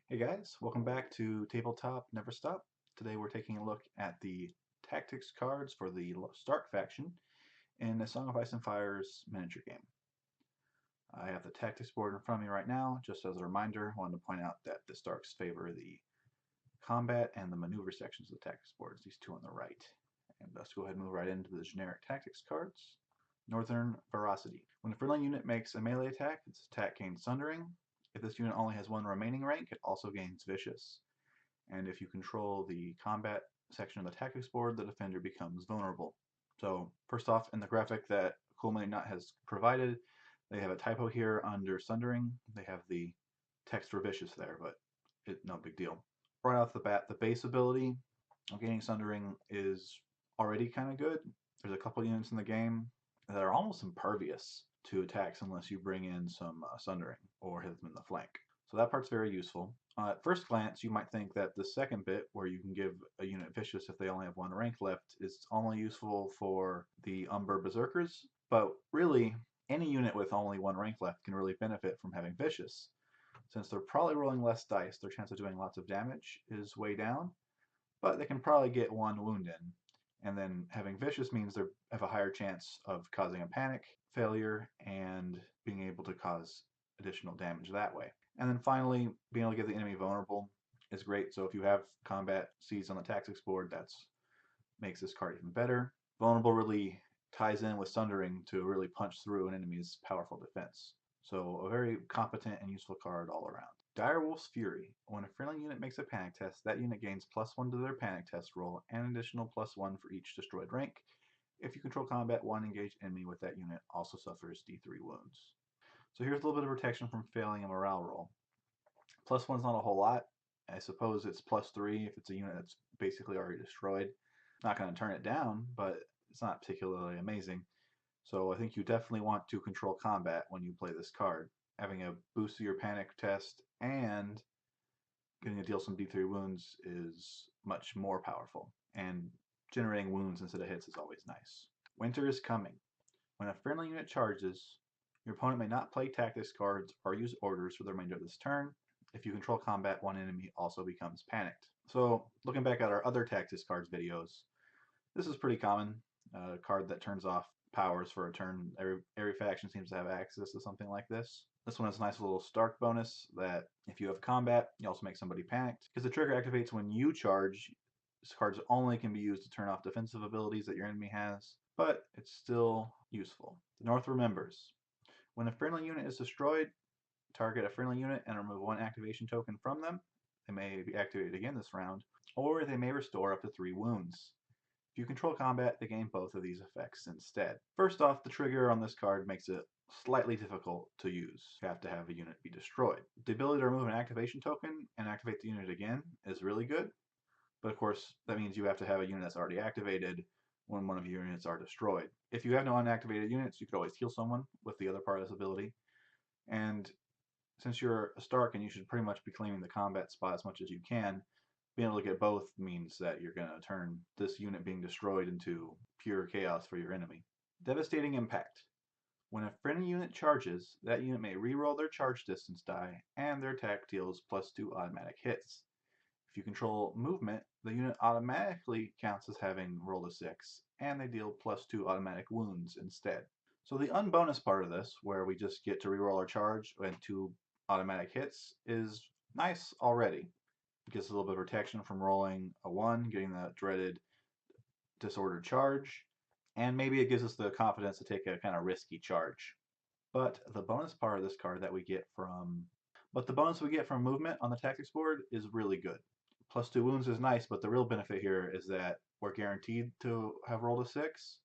Hey guys, welcome back to Tabletop Never Stop. Today we're taking a look at the tactics cards for the Stark faction in the Song of Ice and Fire's miniature game. I have the tactics board in front of me right now. Just as a reminder, I wanted to point out that the Starks favor the combat and the maneuver sections of the tactics boards, these two on the right. And let's go ahead and move right into the generic tactics cards. Northern Ferocity. When a friendly unit makes a melee attack, its attack gains Sundering. If this unit only has one remaining rank, it also gains Vicious. And if you control the combat section of the tactics board, the defender becomes vulnerable. So first off, in the graphic that Cool Mini Nut has provided, they have a typo here under Sundering. They have the text for Vicious there, but no big deal. Right off the bat, the base ability of gaining Sundering is already kind of good. There's a couple units in the game that are almost impervious to attacks unless you bring in some Sundering or hit them in the flank. So that part's very useful. At first glance, you might think that the second bit, where you can give a unit Vicious if they only have one rank left, is only useful for the Umber Berserkers, but really, any unit with only one rank left can really benefit from having Vicious. Since they're probably rolling less dice, their chance of doing lots of damage is way down, but they can probably get one wound in. And then having Vicious means they have a higher chance of causing a panic failure and being able to cause additional damage that way. And then finally, being able to get the enemy vulnerable is great. So if you have combat seeds on the tactics board, that makes this card even better. Vulnerable really ties in with Sundering to really punch through an enemy's powerful defense. So a very competent and useful card all around. Direwolf's Fury. When a friendly unit makes a panic test, that unit gains +1 to their panic test roll and an additional +1 for each destroyed rank. If you control combat, one engaged enemy with that unit also suffers D3 wounds. So here's a little bit of protection from failing a morale roll. +1's not a whole lot. I suppose it's +3 if it's a unit that's basically already destroyed. Not going to turn it down, but it's not particularly amazing. So I think you definitely want to control combat when you play this card. Having a boost to your panic test and getting to deal some D3 wounds is much more powerful. And generating wounds instead of hits is always nice. Winter is coming. When a friendly unit charges, your opponent may not play tactics cards or use orders for the remainder of this turn. If you control combat, one enemy also becomes panicked. So looking back at our other tactics cards videos, this is pretty common. A card that turns off powers for a turn. Every faction seems to have access to something like this. This one has a nice little Stark bonus that if you have combat, you also make somebody panicked. Because the trigger activates when you charge. This card only can be used to turn off defensive abilities that your enemy has, but it's still useful. The North remembers. When a friendly unit is destroyed, target a friendly unit and remove one activation token from them. They may be activated again this round, or they may restore up to 3 wounds. If you control combat, they gain both of these effects instead. First off, the trigger on this card makes it slightly difficult to use. You have to have a unit be destroyed. The ability to remove an activation token and activate the unit again is really good, but of course that means you have to have a unit that's already activated when one of your units are destroyed. If you have no unactivated units, you could always heal someone with the other part of this ability. And since you're a Stark and you should pretty much be claiming the combat spot as much as you can, being able to get both means that you're going to turn this unit being destroyed into pure chaos for your enemy. Devastating Impact. When a friendly unit charges, that unit may reroll their charge distance die, and their attack deals +2 automatic hits. If you control movement, the unit automatically counts as having rolled a 6, and they deal +2 automatic wounds instead. So the unbonus part of this, where we just get to reroll our charge and 2 automatic hits, is nice already. It gives us a little bit of protection from rolling a 1, getting that dreaded disordered charge, and maybe it gives us the confidence to take a kind of risky charge. But the bonus part of this card that we get from the bonus we get from movement on the tactics board is really good. +2 wounds is nice, but the real benefit here is that we're guaranteed to have rolled a 6,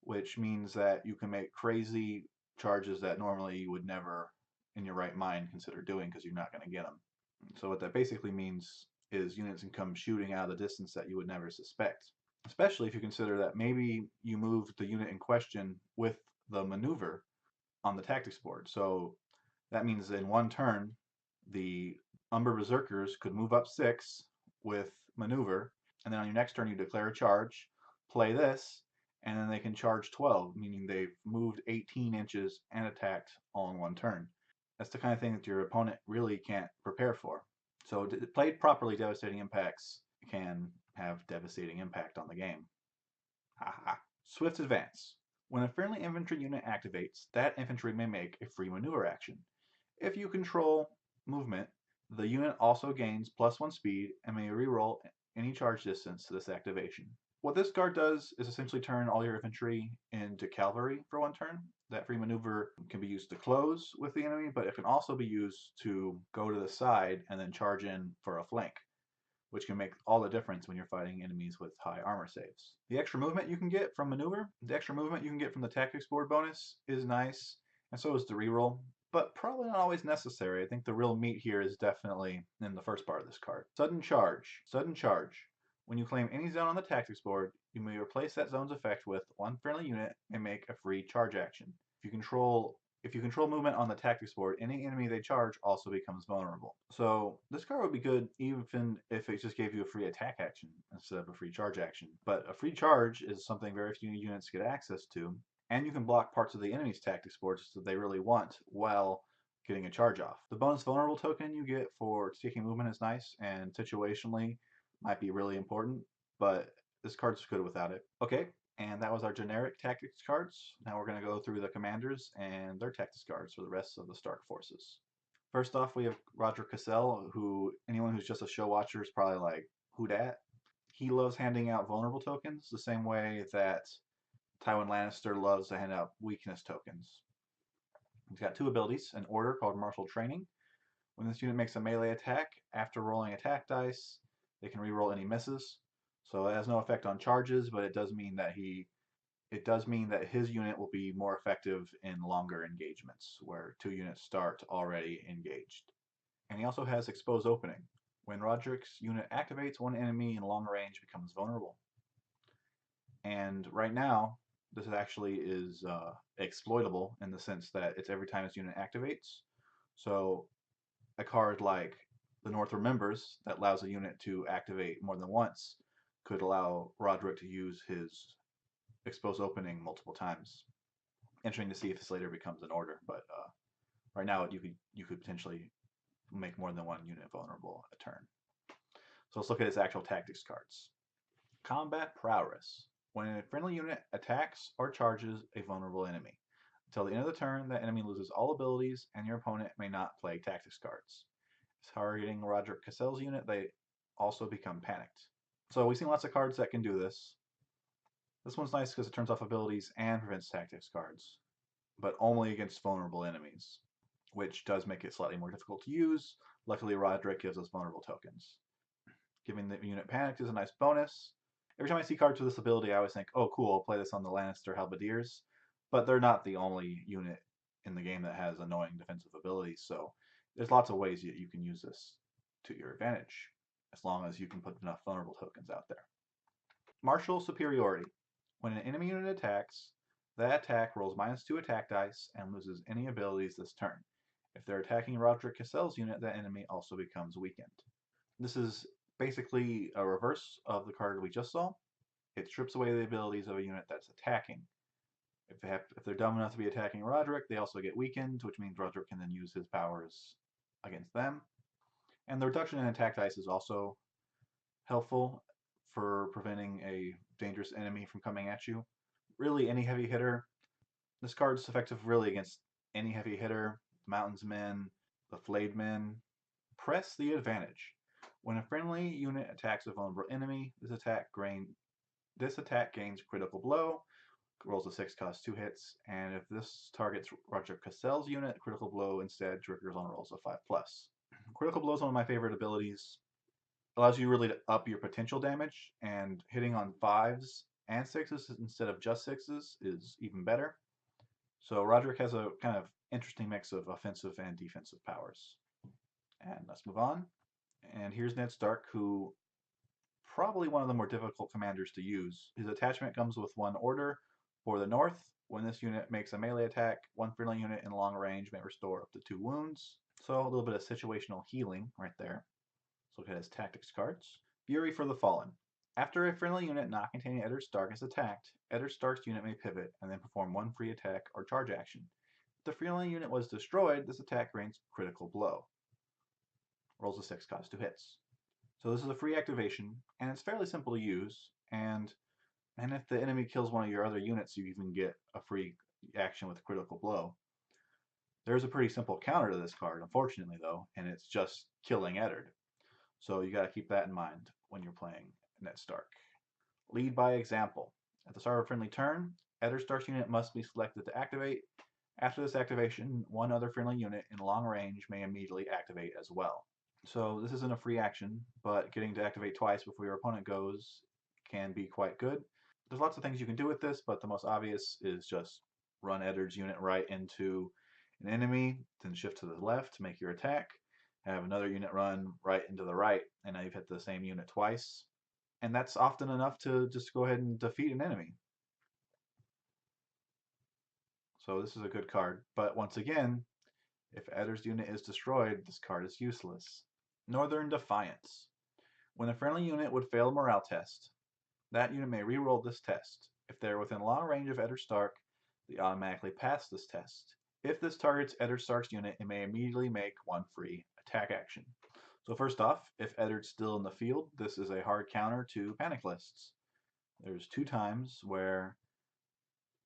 which means that you can make crazy charges that normally you would never in your right mind consider doing because you're not going to get them. So what that basically means is units can come shooting out of the distance that you would never suspect, especially if you consider that maybe you moved the unit in question with the maneuver on the tactics board. So that means in one turn, the Umber Berserkers could move up 6 with maneuver, and then on your next turn you declare a charge, play this, and then they can charge 12, meaning they've moved 18 inches and attacked all in one turn. That's the kind of thing that your opponent really can't prepare for. So played properly, devastating impacts can have devastating impact on the game. Haha. Swift Advance. When a friendly infantry unit activates, that infantry may make a free maneuver action. If you control movement, the unit also gains +1 speed and may reroll any charge distance to this activation. What this card does is essentially turn all your infantry into cavalry for 1 turn. That free maneuver can be used to close with the enemy, but it can also be used to go to the side and then charge in for a flank, which can make all the difference when you're fighting enemies with high armor saves. The extra movement you can get from maneuver, the extra movement you can get from the tactics board bonus is nice, and so is the reroll, but probably not always necessary. I think the real meat here is definitely in the first part of this card. Sudden Charge. Sudden Charge. When you claim any zone on the tactics board, you may replace that zone's effect with 1 friendly unit and make a free charge action. If you control movement on the tactics board, any enemy they charge also becomes vulnerable. So this card would be good even if it just gave you a free attack action instead of a free charge action. But a free charge is something very few units get access to, and you can block parts of the enemy's tactics board that they really want while getting a charge off. The bonus vulnerable token you get for taking movement is nice, and situationally might be really important, but this card's good without it. Okay, and that was our generic tactics cards. Now we're going to go through the commanders and their tactics cards for the rest of the Stark forces. First off, we have Rodrick Cassel, who anyone who's just a show watcher is probably like, who dat? He loves handing out vulnerable tokens the same way that Tywin Lannister loves to hand out weakness tokens. He's got 2 abilities, an order called Martial Training. When this unit makes a melee attack, after rolling attack dice, they can reroll any misses. So it has no effect on charges, but it does mean that his unit will be more effective in longer engagements, where 2 units start already engaged. And he also has Expose Opening. When Roderick's unit activates, 1 enemy in long range becomes vulnerable. And right now, this actually is exploitable in the sense that it's every time his unit activates. So a card like the North Remembers that allows a unit to activate more than once could allow Roderick to use his Expose Opening multiple times. Interesting to see if this later becomes an order, but right now you could potentially make more than 1 unit vulnerable a turn. So let's look at his actual tactics cards. Combat Prowess. When a friendly unit attacks or charges a vulnerable enemy, until the end of the turn, that enemy loses all abilities, and your opponent may not play tactics cards. Targeting Rodrick Cassel's unit, they also become panicked. So we've seen lots of cards that can do this. This one's nice because it turns off abilities and prevents tactics cards, but only against vulnerable enemies, which does make it slightly more difficult to use. Luckily, Rodrick gives us vulnerable tokens. Giving the unit panicked is a nice bonus. Every time I see cards with this ability, I always think, oh cool, I'll play this on the Lannister Halberdiers, but they're not the only unit in the game that has annoying defensive abilities, so there's lots of ways that you can use this to your advantage, as long as you can put enough vulnerable tokens out there. Martial Superiority. When an enemy unit attacks, that attack rolls -2 attack dice and loses any abilities this turn. If they're attacking Rodrick Cassel's unit, that enemy also becomes weakened. This is basically a reverse of the card we just saw. It strips away the abilities of a unit that's attacking. If they're dumb enough to be attacking Rodrick, they also get weakened, which means Rodrick can then use his powers against them. And the reduction in attack dice is also helpful for preventing a dangerous enemy from coming at you. Really, any heavy hitter. This card's effective really against any heavy hitter, the Mountains Men, the Flayed Men. Press the Advantage. When a friendly unit attacks a vulnerable enemy, this attack gains critical blow, rolls a 6, costs 2 hits, and if this targets Rodrick Cassel's unit, critical blow instead triggers on rolls of 5+. Critical blow is one of my favorite abilities. Allows you really to up your potential damage, and hitting on 5s and 6s instead of just 6s is even better. So Rodrick has a kind of interesting mix of offensive and defensive powers. And let's move on. And here's Ned Stark, who probably one of the more difficult commanders to use. His attachment comes with 1 order for the North. When this unit makes a melee attack, 1 friendly unit in long range may restore up to 2 wounds. So a little bit of situational healing right there. Let's look at his tactics cards. Fury for the Fallen. After a friendly unit not containing Eddard Stark is attacked, Eddard Stark's unit may pivot and then perform 1 free attack or charge action. If the friendly unit was destroyed, this attack gains critical blow. rolls a 6, causes 2 hits. So this is a free activation, and it's fairly simple to use, and if the enemy kills one of your other units, you even get a free action with critical blow. There's a pretty simple counter to this card, unfortunately though, and it's just killing Eddard. So you got to keep that in mind when you're playing Ned Stark. Lead by example. At the start of a friendly turn, Eddard Stark's unit must be selected to activate. After this activation, one other friendly unit in long range may immediately activate as well. So this isn't a free action, but getting to activate twice before your opponent goes can be quite good. There's lots of things you can do with this, but the most obvious is just run Eddard's unit right into an enemy, then shift to the left to make your attack, have another unit run right into the right, and now you've hit the same unit twice. And that's often enough to just go ahead and defeat an enemy. So this is a good card, but once again, if Eddard's unit is destroyed, this card is useless. Northern Defiance. When a friendly unit would fail a morale test, that unit may reroll this test. If they are within long range of Eddard Stark, they automatically pass this test. If this targets Eddard Stark's unit, it may immediately make one free attack action. So first off, if Eddard's still in the field, this is a hard counter to panic lists. There's 2 times where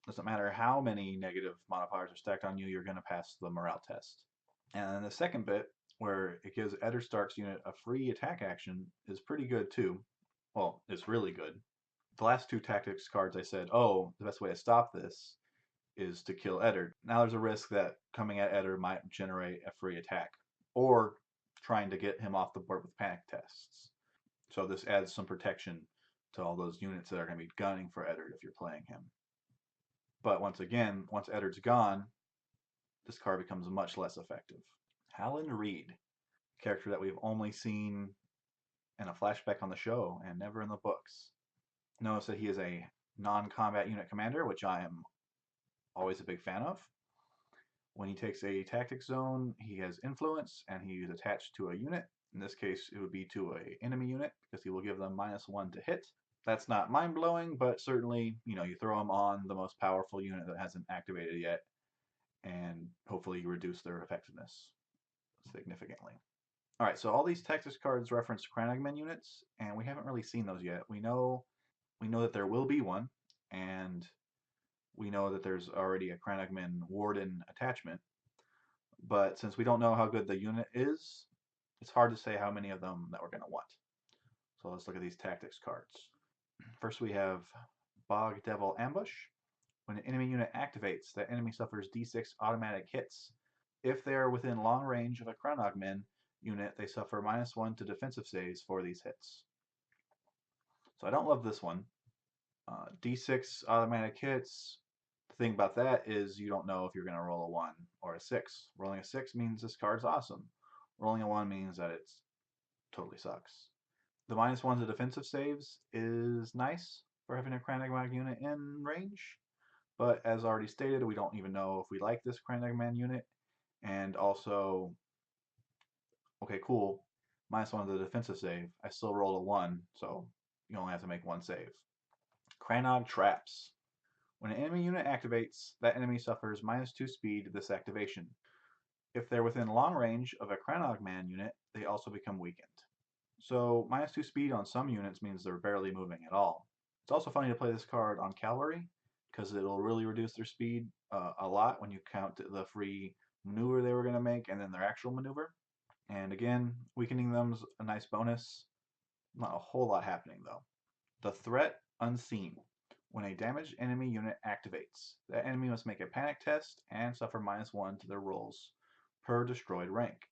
it doesn't matter how many negative modifiers are stacked on you, you're going to pass the morale test. And then the second bit, where it gives Eddard Stark's unit a free attack action, is pretty good too. Well, it's really good. The last 2 tactics cards I said, oh, the best way to stop this is to kill Eddard. Now there's a risk that coming at Eddard might generate a free attack, or trying to get him off the board with panic tests. So this adds some protection to all those units that are going to be gunning for Eddard if you're playing him. But once again, once Eddard's gone, this card becomes much less effective. Howland Reed, a character that we've only seen in a flashback on the show and never in the books. Notice that he is a non-combat unit commander, which I am always a big fan of. When he takes a tactic zone, he has influence, and he is attached to a unit. In this case, it would be to an enemy unit, because he will give them -1 to hit. That's not mind-blowing, but certainly, you throw him on the most powerful unit that hasn't activated yet, and hopefully you reduce their effectiveness significantly. Alright, so all these tactics cards reference Crannogman units, and we haven't really seen those yet. We know that there will be one, and we know that there's already a Crannogman Warden attachment, but since we don't know how good the unit is, it's hard to say how many of them that we're going to want. So let's look at these tactics cards. First we have Bog Devil Ambush. When an enemy unit activates, that enemy suffers d6 automatic hits. If they are within long range of a Crannogman unit, they suffer -1 to defensive saves for these hits. So I don't love this one. D6 automatic hits. The thing about that is you don't know if you're going to roll a 1 or a 6. Rolling a 6 means this card's awesome. Rolling a 1 means that it totally sucks. The -1 to defensive saves is nice for having a Crannogman unit in range, but as already stated, we don't even know if we like this Crannogman unit. And also, okay, cool, -1 to the defensive save. I still roll a 1, so you only have to make 1 save. Crannog Traps. When an enemy unit activates, that enemy suffers -2 speed to this activation. If they're within long range of a Crannogman unit, they also become weakened. So -2 speed on some units means they're barely moving at all. It's also funny to play this card on cavalry, because it'll really reduce their speed a lot when you count the free maneuver they were going to make and then their actual maneuver. And again, weakening them's a nice bonus. Not a whole lot happening though. The Threat Unseen. When a damaged enemy unit activates, that enemy must make a panic test and suffer -1 to their rolls per destroyed rank.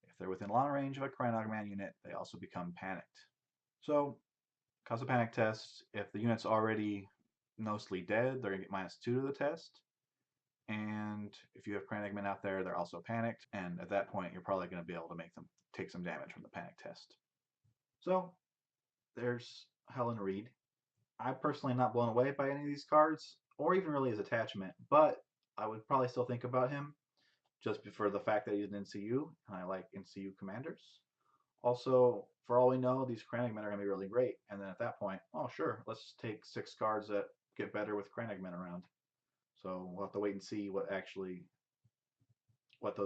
If they're within long range of a Crannogman unit, they also become panicked. So, cause a panic test. If the unit's already mostly dead, they're going to get -2 to the test. And if you have Crannogmen out there, they're also panicked. And at that point, you're probably going to be able to make them take some damage from the panic test. So, there's Howland Reed. I'm personally not blown away by any of these cards, or even really his attachment, but I would probably still think about him, just for the fact that he's an NCU, and I like NCU commanders. Also, for all we know, these Crannogmen are going to be really great, and then at that point, oh sure, let's take 6 cards that get better with Crannogmen around. So we'll have to wait and see what those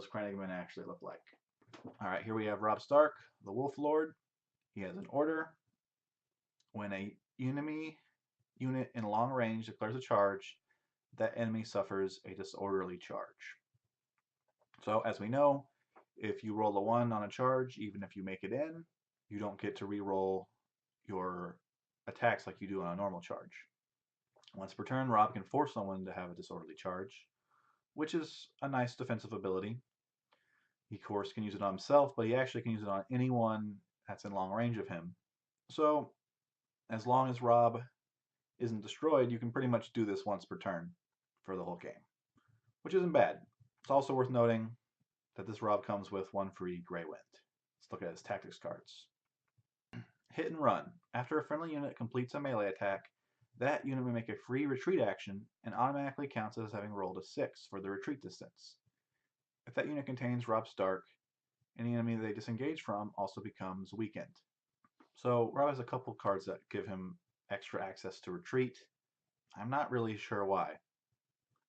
Crannogmen actually look like. Alright, here we have Robb Stark, the Wolf Lord. He has an order. When a enemy unit in long range declares a charge, that enemy suffers a disorderly charge. So as we know, if you roll a 1 on a charge, even if you make it in, you don't get to re-roll your attacks like you do on a normal charge. Once per turn, Robb can force someone to have a disorderly charge, which is a nice defensive ability. He, of course, can use it on himself, but he actually can use it on anyone that's in long range of him. So, as long as Robb isn't destroyed, you can pretty much do this once per turn for the whole game, which isn't bad. It's also worth noting that this Robb comes with 1 free Grey Wind. Let's look at his tactics cards. Hit and Run. After a friendly unit completes a melee attack, that unit may make a free retreat action and automatically counts as having rolled a 6 for the retreat distance. If that unit contains Robb Stark, any enemy they disengage from also becomes weakened. So Robb has a couple cards that give him extra access to retreat. I'm not really sure why.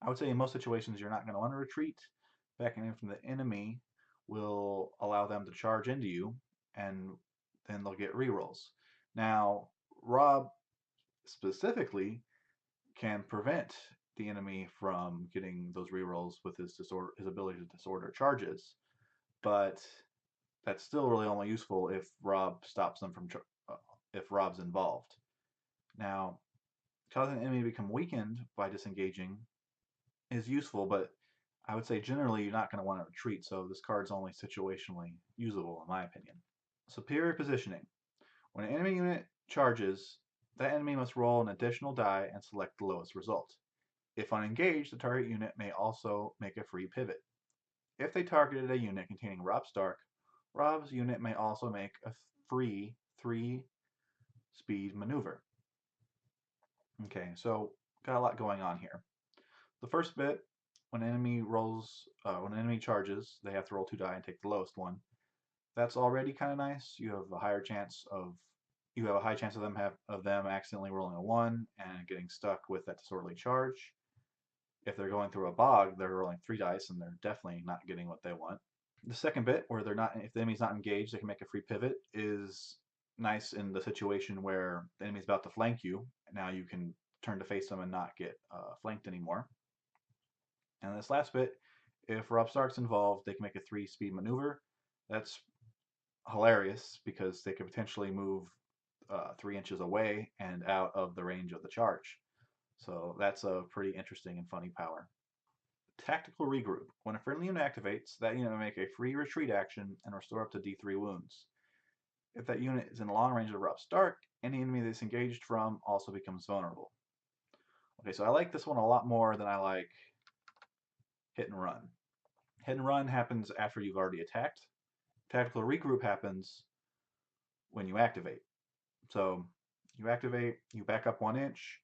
I would say in most situations you're not going to want to retreat. Backing in from the enemy will allow them to charge into you, and then they'll get rerolls. Now, Robb specifically can prevent the enemy from getting those rerolls with his ability to disorder charges, but that's still really only useful if Robb stops them from if Robb's involved. Now, causing an enemy to become weakened by disengaging is useful, but I would say generally you're not going to want to retreat, so this card's only situationally usable in my opinion. Superior Positioning. When an enemy unit charges, that enemy must roll an additional die and select the lowest result. If unengaged, the target unit may also make a free pivot. If they targeted a unit containing Robb Stark, Robb's unit may also make a free 3-speed maneuver. Okay, so got a lot going on here. The first bit, when an enemy charges, they have to roll 2 die and take the lowest one. That's already kind of nice. You have a high chance of them accidentally rolling a 1 and getting stuck with that disorderly charge. If they're going through a bog, they're rolling 3 dice and they're definitely not getting what they want. The second bit, where if the enemy's not engaged, they can make a free pivot, is nice in the situation where the enemy's about to flank you. Now you can turn to face them and not get flanked anymore. And this last bit, if Robb Stark's involved, they can make a 3-speed maneuver. That's hilarious because they could potentially move 3 inches away and out of the range of the charge. So that's a pretty interesting and funny power. Tactical Regroup. When a friendly unit activates, that unit may make a free retreat action and restore up to D3 wounds. If that unit is in long range of Robb Stark, any enemy that's engaged from also becomes vulnerable. Okay, so I like this one a lot more than I like Hit and Run. Hit and Run happens after you've already attacked. Tactical Regroup happens when you activate. So you activate, you back up 1 inch,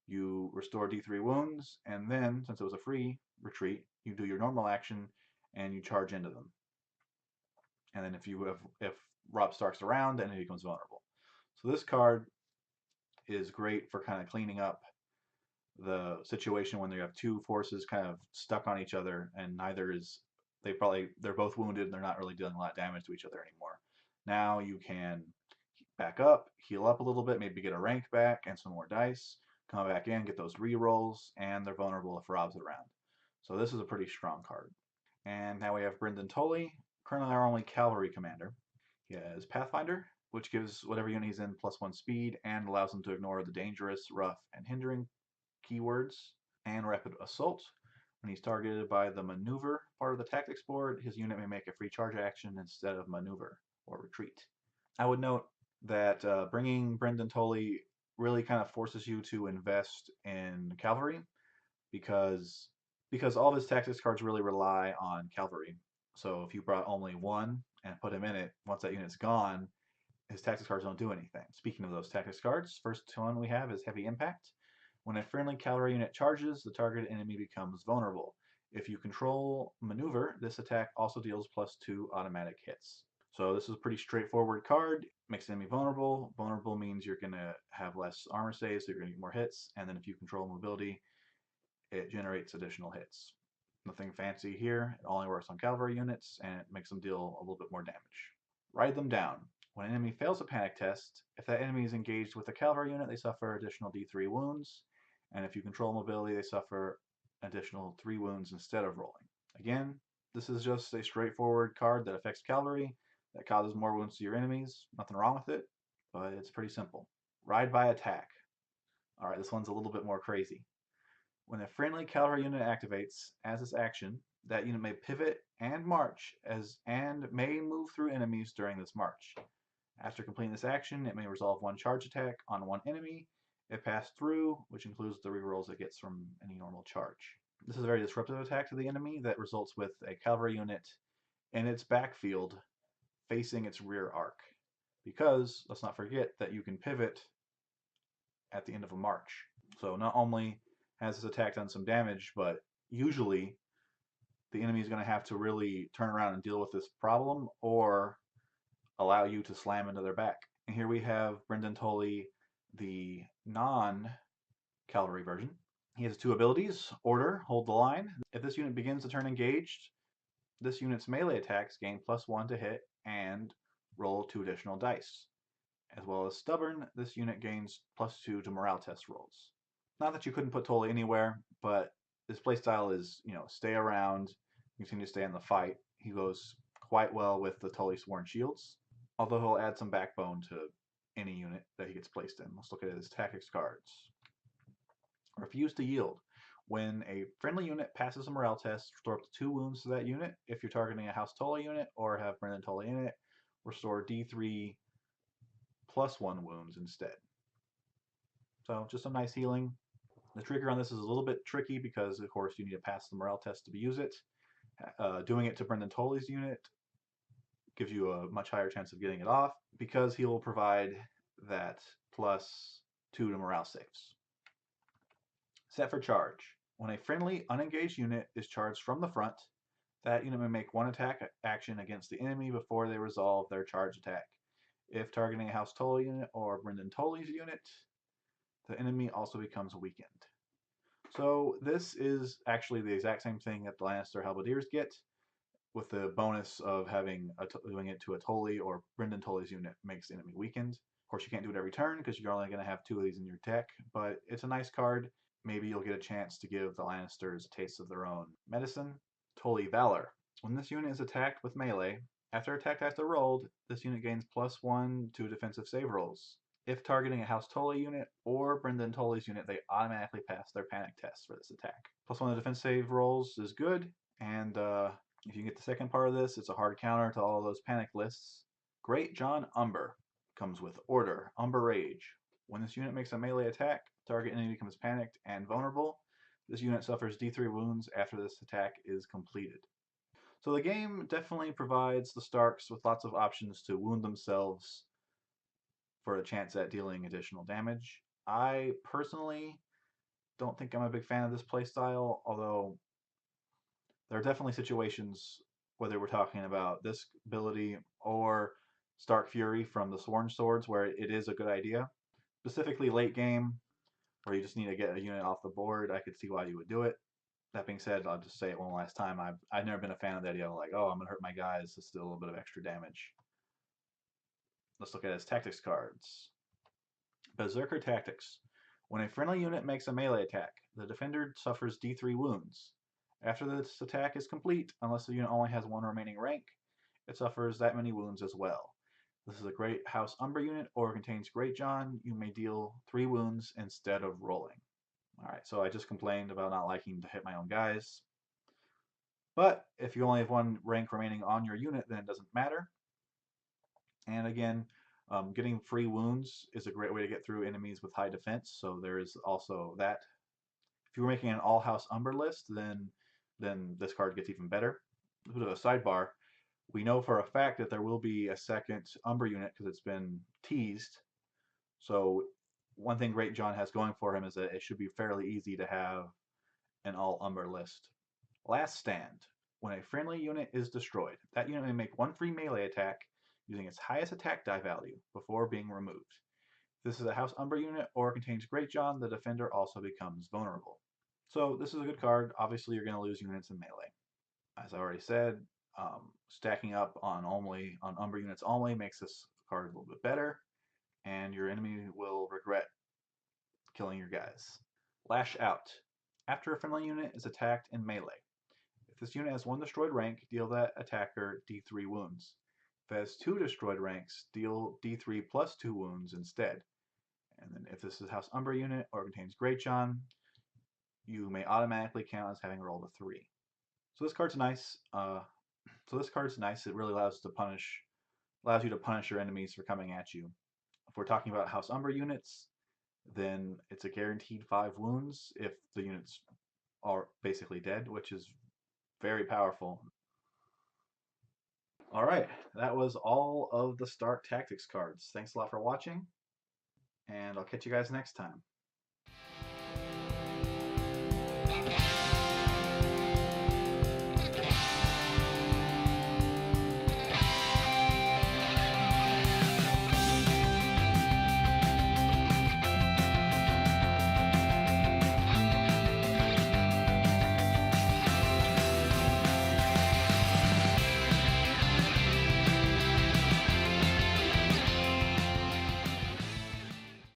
you restore D3 wounds, and then, since it was a free retreat, you do your normal action and you charge into them. And then if Robb Stark's around, then he becomes vulnerable. So this card is great for kind of cleaning up the situation when you have 2 forces kind of stuck on each other and they're both wounded and they're not really dealing a lot of damage to each other anymore. Now you can back up, heal up a little bit, maybe get a rank back and some more dice, come back in, get those re-rolls, and they're vulnerable if Robb's around. So this is a pretty strong card. And now we have Brynden Tully, currently our only cavalry commander. He has Pathfinder, which gives whatever unit he's in +1 speed and allows him to ignore the dangerous, rough, and hindering keywords. And Rapid Assault. When he's targeted by the maneuver part of the tactics board, his unit may make a free charge action instead of maneuver or retreat. I would note that bringing Brynden Tully really kind of forces you to invest in cavalry because all of his tactics cards really rely on cavalry. So if you brought only 1 and put him in it, once that unit's gone, his tactics cards don't do anything. Speaking of those tactics cards, first one we have is Heavy Impact. When a friendly cavalry unit charges, the target enemy becomes vulnerable. If you control maneuver, this attack also deals +2 automatic hits. So this is a pretty straightforward card. Makes the enemy vulnerable. Vulnerable means you're going to have less armor saves, so you're going to get more hits. And then if you control mobility, it generates additional hits. Nothing fancy here. It only works on cavalry units, and it makes them deal a little bit more damage. Ride them down. When an enemy fails a panic test, if that enemy is engaged with a cavalry unit, they suffer additional D3 wounds, and if you control mobility, they suffer additional 3 wounds instead of rolling. Again, this is just a straightforward card that affects cavalry, that causes more wounds to your enemies. Nothing wrong with it, but it's pretty simple. Ride by attack. Alright, this one's a little bit more crazy. When a friendly cavalry unit activates as its action, that unit may pivot and march and may move through enemies during this march. After completing this action, it may resolve one charge attack on one enemy it passed through, which includes the rerolls it gets from any normal charge. This is a very disruptive attack to the enemy that results with a cavalry unit in its backfield facing its rear arc. Because, let's not forget that you can pivot at the end of a march. So not only has this attack done some damage, but usually the enemy is going to have to really turn around and deal with this problem or allow you to slam into their back. And here we have Brynden Tully, the non-cavalry version. He has 2 abilities: Order, Hold the Line. If this unit begins the turn engaged, this unit's melee attacks gain +1 to hit and roll 2 additional dice. As well as Stubborn, this unit gains +2 to morale test rolls. Not that you couldn't put Tully anywhere, but his playstyle is, stay around, continue to stay in the fight. He goes quite well with the Tully Sworn Shields, although he'll add some backbone to any unit that he gets placed in. Let's look at his tactics cards. Refuse to Yield. When a friendly unit passes a morale test, restore up to 2 wounds to that unit. If you're targeting a House Tully unit or have Brynden Tully in it, restore D3 +1 wounds instead. So just some nice healing. The trigger on this is a little bit tricky because, of course, you need to pass the morale test to use it. Doing it to Brynden Tully's unit gives you a much higher chance of getting it off because he will provide that +2 to morale saves. Set for charge. When a friendly unengaged unit is charged from the front, that unit may make 1 attack action against the enemy before they resolve their charge attack. If targeting a House Tully unit or Brynden Tully's unit, the enemy also becomes weakened. So this is actually the exact same thing that the Lannister Halberdiers get, with the bonus of doing it to a Tully or Brynden Tully's unit makes the enemy weakened. Of course, you can't do it every turn because you're only going to have 2 of these in your deck, but it's a nice card. Maybe you'll get a chance to give the Lannisters a taste of their own medicine. Tully Valor. When this unit is attacked with melee, after attack dice are rolled, this unit gains +1 to defensive save rolls. If targeting a House Tully unit or Brynden Tully's unit, they automatically pass their panic test for this attack. +1 to defense save rolls is good, and if you get the second part of this, it's a hard counter to all of those panic lists. GreatJon Umber comes with Order, Umber Rage. When this unit makes a melee attack, target enemy becomes panicked and vulnerable. This unit suffers D3 wounds after this attack is completed. So the game definitely provides the Starks with lots of options to wound themselves for a chance at dealing additional damage. I personally don't think I'm a big fan of this playstyle, although there are definitely situations, whether we're talking about this ability or Stark Fury from the Sworn Swords, where it is a good idea. Specifically late game, where you just need to get a unit off the board, I could see why you would do it. That being said, I'll just say it one last time. I've never been a fan of the idea of like, oh, I'm going to hurt my guys, it's still a little bit of extra damage. Let's look at his tactics cards. Berserker Tactics. When a friendly unit makes a melee attack, the defender suffers D3 wounds. After this attack is complete, unless the unit only has 1 remaining rank, it suffers that many wounds as well. This is a Great House Umber unit or contains GreatJon. You may deal 3 wounds instead of rolling. Alright, so I just complained about not liking to hit my own guys. But if you only have 1 rank remaining on your unit, then it doesn't matter. And again, getting free wounds is a great way to get through enemies with high defense, so there is also that. If you were making an all-house Umber list, then this card gets even better. A bit of a sidebar, we know for a fact that there will be a second Umber unit because it's been teased. So one thing GreatJon has going for him is that it should be fairly easy to have an all-Umber list. Last Stand. When a friendly unit is destroyed, that unit may make 1 free melee attack using its highest attack die value before being removed. If this is a House Umber unit or contains GreatJon, the defender also becomes vulnerable. So this is a good card. Obviously, you're going to lose units in melee. As I already said, stacking up on Umber units only makes this card a little bit better, and your enemy will regret killing your guys. Lash Out. After a friendly unit is attacked in melee, if this unit has 1 destroyed rank, deal that attacker D3 wounds. If it has 2 destroyed ranks, deal D3 plus 2 wounds instead. And then if this is House Umber unit or contains GreatJon, you may automatically count as having rolled a 3. So this card's nice. It really allows you to punish your enemies for coming at you. If we're talking about House Umber units, then it's a guaranteed 5 wounds if the units are basically dead, which is very powerful. All right, that was all of the Stark Tactics cards. Thanks a lot for watching, and I'll catch you guys next time.